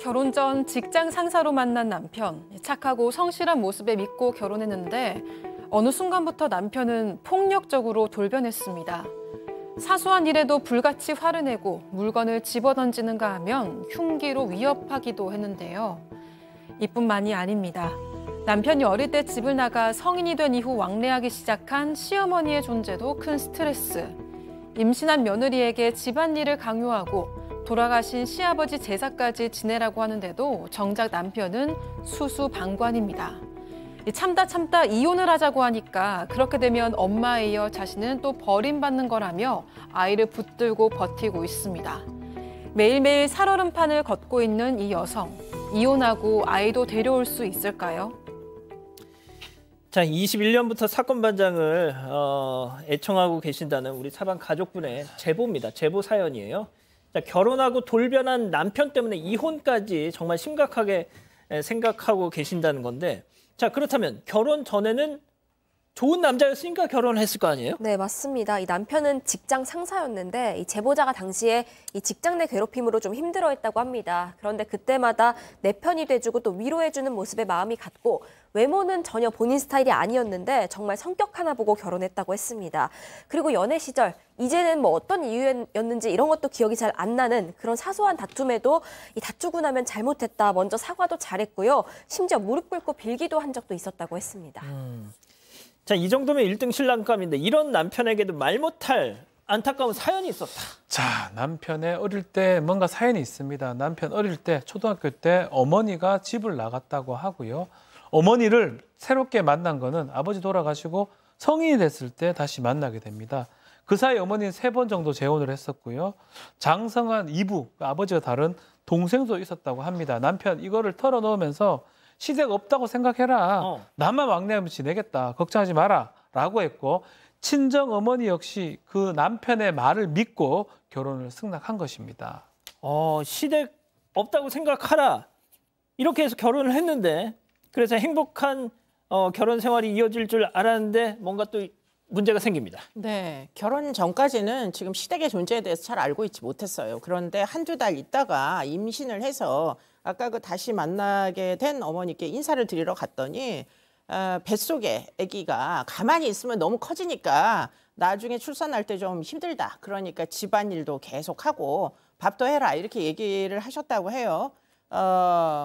결혼 전 직장 상사로 만난 남편. 착하고 성실한 모습에 믿고 결혼했는데 어느 순간부터 남편은 폭력적으로 돌변했습니다. 사소한 일에도 불같이 화를 내고 물건을 집어던지는가 하면 흉기로 위협하기도 했는데요. 이뿐만이 아닙니다. 남편이 어릴 때 집을 나가 성인이 된 이후 왕래하기 시작한 시어머니의 존재도 큰 스트레스. 임신한 며느리에게 집안일을 강요하고 돌아가신 시아버지 제사까지 지내라고 하는데도 정작 남편은 수수방관입니다. 참다 이혼을 하자고 하니까 그렇게 되면 엄마에 이어 자신은 또 버림받는 거라며 아이를 붙들고 버티고 있습니다. 매일매일 살얼음판을 걷고 있는 이 여성. 이혼하고 아이도 데려올 수 있을까요? 자, 21년부터 사건 반장을 애청하고 계신다는 우리 사방 가족분의 제보입니다. 제보 사연이에요. 자, 결혼하고 돌변한 남편 때문에 이혼까지 정말 심각하게 생각하고 계신다는 건데, 자, 그렇다면 결혼 전에는 좋은 남자였으니까 결혼을 했을 거 아니에요? 네, 맞습니다. 이 남편은 직장 상사였는데 이 제보자가 당시에 이 직장 내 괴롭힘으로 좀 힘들어했다고 합니다. 그런데 그때마다 내 편이 돼주고 또 위로해주는 모습에 마음이 갔고 외모는 전혀 본인 스타일이 아니었는데 정말 성격 하나 보고 결혼했다고 했습니다. 그리고 연애 시절 이제는 뭐 어떤 이유였는지 이런 것도 기억이 잘 안 나는 그런 사소한 다툼에도 이 다투고 나면 잘못했다, 먼저 사과도 잘했고요. 심지어 무릎 꿇고 빌기도 한 적도 있었다고 했습니다. 자, 이 정도면 1등 신랑감인데 이런 남편에게도 말 못할 안타까운 사연이 있었다. 자, 남편의 어릴 때 뭔가 사연이 있습니다. 남편 어릴 때 초등학교 때 어머니가 집을 나갔다고 하고요. 어머니를 새롭게 만난 거는 아버지 돌아가시고 성인이 됐을 때 다시 만나게 됩니다. 그 사이 어머니는 3번 정도 재혼을 했었고요. 장성한 이부, 아버지가 다른 동생도 있었다고 합니다. 남편 이거를 털어놓으면서 시댁 없다고 생각해라. 나만 왕래하면 지내겠다. 걱정하지 마라. 라고 했고 친정 어머니 역시 그 남편의 말을 믿고 결혼을 승낙한 것입니다. 시댁 없다고 생각하라. 이렇게 해서 결혼을 했는데 그래서 행복한 결혼 생활이 이어질 줄 알았는데 뭔가 또 문제가 생깁니다. 네, 결혼 전까지는 지금 시댁의 존재에 대해서 잘 알고 있지 못했어요. 그런데 한두 달 있다가 임신을 해서 아까 그 다시 만나게 된 어머니께 인사를 드리러 갔더니 뱃속에 아기가 가만히 있으면 너무 커지니까 나중에 출산할 때 좀 힘들다. 그러니까 집안일도 계속하고 밥도 해라 이렇게 얘기를 하셨다고 해요.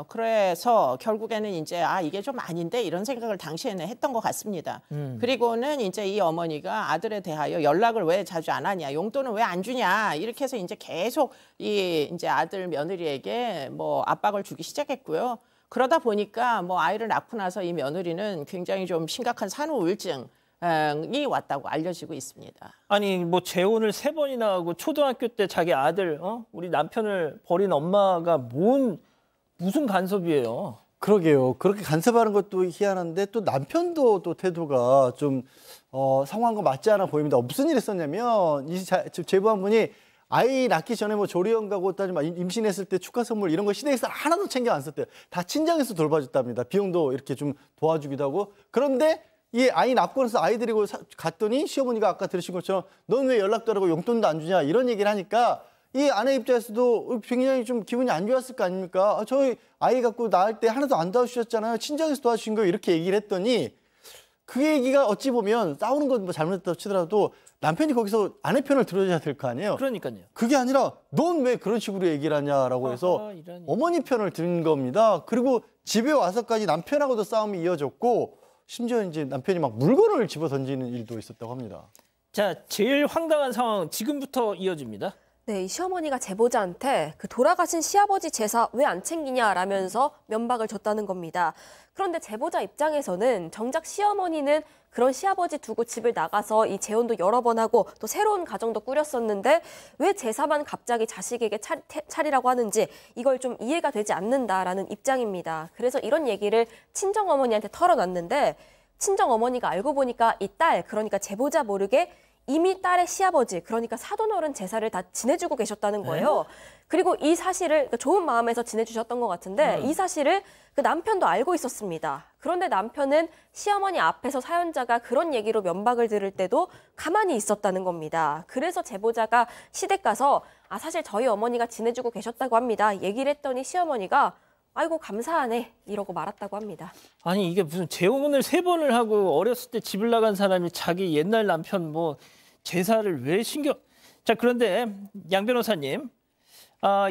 그래서 결국에는 이제 이게 좀 아닌데 이런 생각을 당시에는 했던 것 같습니다. 그리고는 이제 이 어머니가 아들에 대하여 연락을 왜 자주 안 하냐, 용돈은 왜 안 주냐 이렇게 해서 이제 계속 이제 아들 며느리에게 뭐 압박을 주기 시작했고요. 그러다 보니까 뭐 아이를 낳고 나서 이 며느리는 굉장히 좀 심각한 산후 우울증이 왔다고 알려지고 있습니다. 아니 뭐 재혼을 3번이나 하고 초등학교 때 자기 아들 우리 남편을 버린 엄마가 무슨 간섭이에요? 그러게요. 그렇게 간섭하는 것도 희한한데 또 남편도 또 태도가 좀 상황과 맞지 않아 보입니다. 무슨 일이 있었냐면 이 제보한 분이 아이 낳기 전에 뭐 조리원 가고 임신했을 때 축하 선물 이런 거 시댁에서 하나도 챙겨 안 썼대요. 다 친정에서 돌봐줬답니다. 비용도 이렇게 좀 도와주기도 하고. 그런데 이 아이 낳고 나서 아이 데리고 갔더니 시어머니가 아까 들으신 것처럼 넌 왜 연락도 안 하고 용돈도 안 주냐 이런 얘기를 하니까 이 아내 입장에서도 굉장히 좀 기분이 안 좋았을 거 아닙니까? 저희 아이 갖고 낳을 때 하나도 안 도와주셨잖아요. 친정에서 도와주신 거예요. 이렇게 얘기를 했더니 그 얘기가 어찌 보면 싸우는 건 뭐 잘못했다고 치더라도 남편이 거기서 아내 편을 들어줘야 될 거 아니에요. 그러니까요. 그게 아니라 넌 왜 그런 식으로 얘기를 하냐라고 해서 어머니 편을 들은 겁니다. 그리고 집에 와서까지 남편하고도 싸움이 이어졌고 심지어 이제 남편이 막 물건을 집어 던지는 일도 있었다고 합니다. 자, 제일 황당한 상황 지금부터 이어집니다. 네, 이 시어머니가 제보자한테 그 돌아가신 시아버지 제사 왜 안 챙기냐라면서 면박을 줬다는 겁니다. 그런데 제보자 입장에서는 정작 시어머니는 그런 시아버지 두고 집을 나가서 이 재혼도 여러 번 하고 또 새로운 가정도 꾸렸었는데 왜 제사만 갑자기 자식에게 차리라고 하는지 이걸 좀 이해가 되지 않는다라는 입장입니다. 그래서 이런 얘기를 친정어머니한테 털어놨는데 친정어머니가 알고 보니까 이 딸, 그러니까 제보자 모르게 이미 딸의 시아버지, 그러니까 사돈어른 제사를 다 지내주고 계셨다는 거예요. 그리고 이 사실을 좋은 마음에서 지내주셨던 것 같은데 이 사실을 그 남편도 알고 있었습니다. 그런데 남편은 시어머니 앞에서 사연자가 그런 얘기로 면박을 들을 때도 가만히 있었다는 겁니다. 그래서 제보자가 시댁 가서 사실 저희 어머니가 지내주고 계셨다고 합니다. 얘기를 했더니 시어머니가 아이고 감사하네 이러고 말았다고 합니다. 아니 이게 무슨 재혼을 3번을 하고 어렸을 때 집을 나간 사람이 자기 옛날 남편 뭐 제사를 왜 신경... 자 그런데 양 변호사님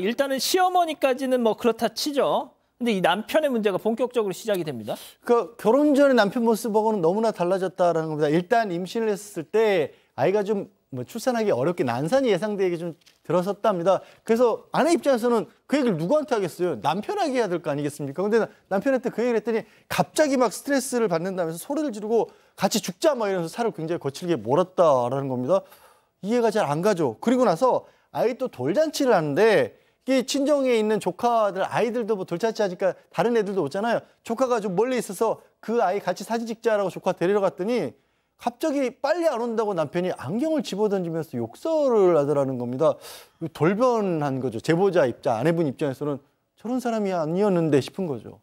일단은 시어머니까지는 뭐 그렇다 치죠. 근데 이 남편의 문제가 본격적으로 시작이 됩니다. 그 결혼 전에 남편 모습하고는 너무나 달라졌다라는 겁니다. 일단 임신을 했을 때 아이가 좀 출산하기 어렵게 난산이 예상되게 좀 들어섰답니다. 그래서 아내 입장에서는 그 얘기를 누구한테 하겠어요? 남편에게 해야 될 거 아니겠습니까? 근데 남편한테 그 얘기를 했더니 갑자기 막 스트레스를 받는다면서 소리를 지르고 같이 죽자 막 이러면서 살을 굉장히 거칠게 몰았다라는 겁니다. 이해가 잘 안 가죠. 그리고 나서 아이 또 돌잔치를 하는데 이 친정에 있는 조카들 아이들도 뭐 돌잔치 하니까 다른 애들도 오잖아요. 조카가 좀 멀리 있어서 그 아이 같이 사진 찍자라고 조카 데리러 갔더니 갑자기 빨리 안 온다고 남편이 안경을 집어던지면서 욕설을 하더라는 겁니다. 돌변한 거죠. 제보자 입장, 아내분 입장에서는 저런 사람이 아니었는데 싶은 거죠.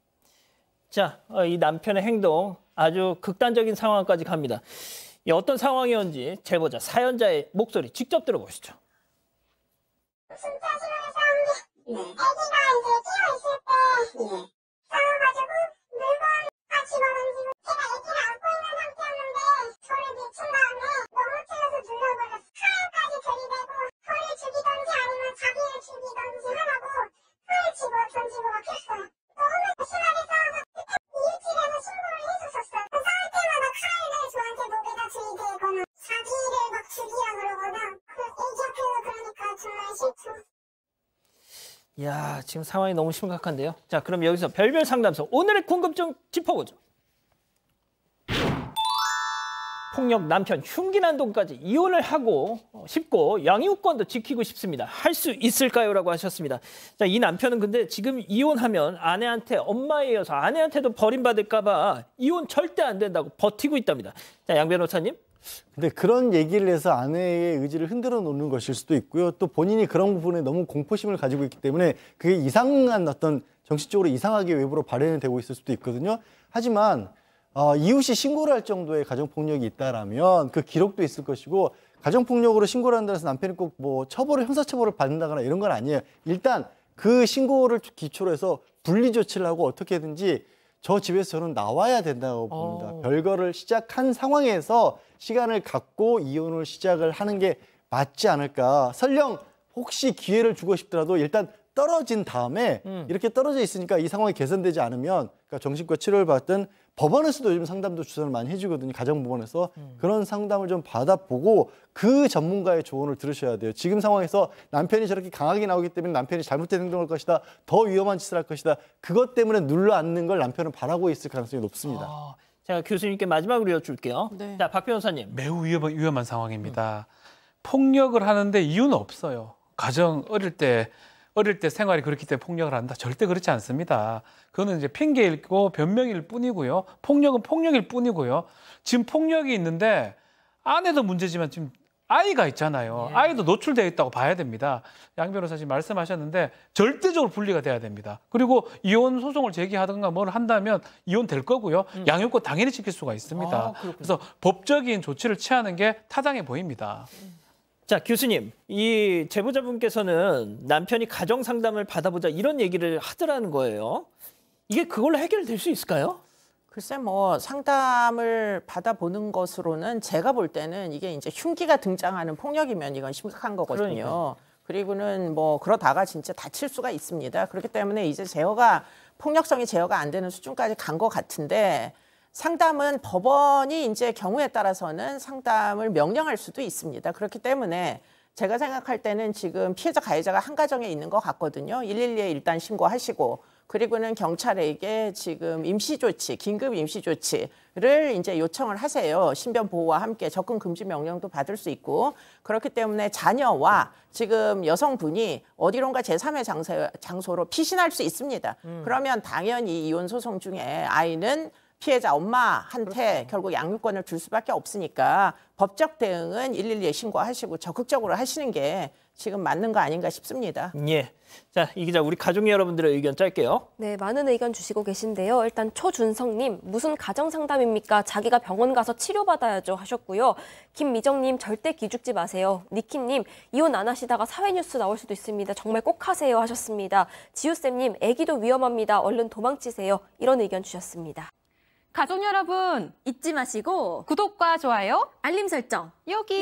자, 이 남편의 행동 아주 극단적인 상황까지 갑니다. 이 어떤 상황이었는지 제보자, 사연자의 목소리 직접 들어보시죠. 진짜 싫어해서 애기가 이제 끼어있을 때 싸워가지고 물건 다 집어던지고 제가 애기를 안고 있는 상태였는데 저를 미친 다음에 너무 찔러서 눌러버렸어. 칼까지 들이대고 저를 죽이던지 아니면 자기를 죽이던지 하라고 칼 집어 던지고 막 했어요. 너무 심하게 싸워서 이웃집에서 신고를 해줬었어요. 싸울 때마다 칼을 저한테 목에다 들이대거나 자기를 막 죽이라 그러거나 애기 앞에서 그러니까 정말 싫죠. 야, 지금 상황이 너무 심각한데요. 자, 그럼 여기서 별별 상담소 오늘의 궁금증 짚어보죠. 폭력 남편 흉기 난동까지 이혼을 하고 싶고 양육권도 지키고 싶습니다. 할 수 있을까요? 라고 하셨습니다. 자, 이 남편은 근데 지금 이혼하면 아내한테 엄마이어서 아내한테도 버림받을까 봐 이혼 절대 안 된다고 버티고 있답니다. 자, 양 변호사님. 근데 그런 얘기를 해서 아내의 의지를 흔들어 놓는 것일 수도 있고요. 또 본인이 그런 부분에 너무 공포심을 가지고 있기 때문에 그게 이상한 어떤 정신적으로 이상하게 외부로 발현되고 있을 수도 있거든요. 하지만 이웃이 신고를 할 정도의 가정폭력이 있다라면 그 기록도 있을 것이고 가정폭력으로 신고를 한다고 해서 남편이 꼭 뭐 형사처벌을 받는다거나 이런 건 아니에요. 일단 그 신고를 기초로 해서 분리조치를 하고 어떻게든지 저 집에서 저는 나와야 된다고 봅니다. 별거를 시작한 상황에서 시간을 갖고 이혼을 시작을 하는 게 맞지 않을까. 설령 혹시 기회를 주고 싶더라도 일단 떨어진 다음에 이렇게 떨어져 있으니까 이 상황이 개선되지 않으면 그러니까 정신과 치료를 받든 법원에서도 요즘 상담도 주선을 많이 해주거든요. 가정법원에서. 그런 상담을 좀 받아보고 그 전문가의 조언을 들으셔야 돼요. 지금 상황에서 남편이 저렇게 강하게 나오기 때문에 남편이 잘못된 행동을 할 것이다. 더 위험한 짓을 할 것이다. 그것 때문에 눌러앉는 걸 남편은 바라고 있을 가능성이 높습니다. 제가 교수님께 마지막으로 여쭐게요. 네. 자, 박 변호사님. 매우 위험한 상황입니다. 폭력을 하는데 이유는 없어요. 가정 어릴 때 생활이 그렇기 때문에 폭력을 한다. 절대 그렇지 않습니다. 그거는 이제 핑계이고 변명일 뿐이고요. 폭력은 폭력일 뿐이고요. 지금 폭력이 있는데 아내도 문제지만 지금 아이가 있잖아요. 예. 아이도 노출되어 있다고 봐야 됩니다. 양 변호사님 말씀하셨는데 절대적으로 분리가 돼야 됩니다. 그리고 이혼 소송을 제기하든가 뭘 한다면 이혼될 거고요. 양육권 당연히 지킬 수가 있습니다. 그래서 법적인 조치를 취하는 게 타당해 보입니다. 자, 교수님, 이 제보자분께서는 남편이 가정 상담을 받아보자 이런 얘기를 하더라는 거예요. 이게 그걸로 해결될 수 있을까요? 글쎄 뭐 상담을 받아보는 것으로는 제가 볼 때는 이게 이제 흉기가 등장하는 폭력이면 이건 심각한 거거든요. 그러니까요. 그리고는 뭐 그러다가 진짜 다칠 수가 있습니다. 그렇기 때문에 이제 폭력성이 제어가 안 되는 수준까지 간 것 같은데 상담은 법원이 이제 경우에 따라서는 상담을 명령할 수도 있습니다. 그렇기 때문에 제가 생각할 때는 지금 피해자 가해자가 한 가정에 있는 것 같거든요. 112에 일단 신고하시고 그리고는 경찰에게 지금 임시조치, 긴급 임시조치를 이제 요청을 하세요. 신변 보호와 함께 접근 금지 명령도 받을 수 있고 그렇기 때문에 자녀와 지금 여성분이 어디론가 제3의 장소로 피신할 수 있습니다. 그러면 당연히 이혼 소송 중에 아이는 피해자 엄마한테 결국 양육권을 줄 수밖에 없으니까 법적 대응은 112에 신고하시고 적극적으로 하시는 게 지금 맞는 거 아닌가 싶습니다. 예. 자, 이 기자, 우리 가족 여러분들의 의견 짧게요. 네, 많은 의견 주시고 계신데요. 일단 초준성님, 무슨 가정상담입니까? 자기가 병원 가서 치료받아야죠 하셨고요. 김미정님, 절대 기죽지 마세요. 니키님, 이혼 안 하시다가 사회뉴스 나올 수도 있습니다. 정말 꼭 하세요 하셨습니다. 지우쌤님, 애기도 위험합니다. 얼른 도망치세요. 이런 의견 주셨습니다. 가족 여러분, 잊지 마시고 구독과 좋아요, 알림 설정 여기.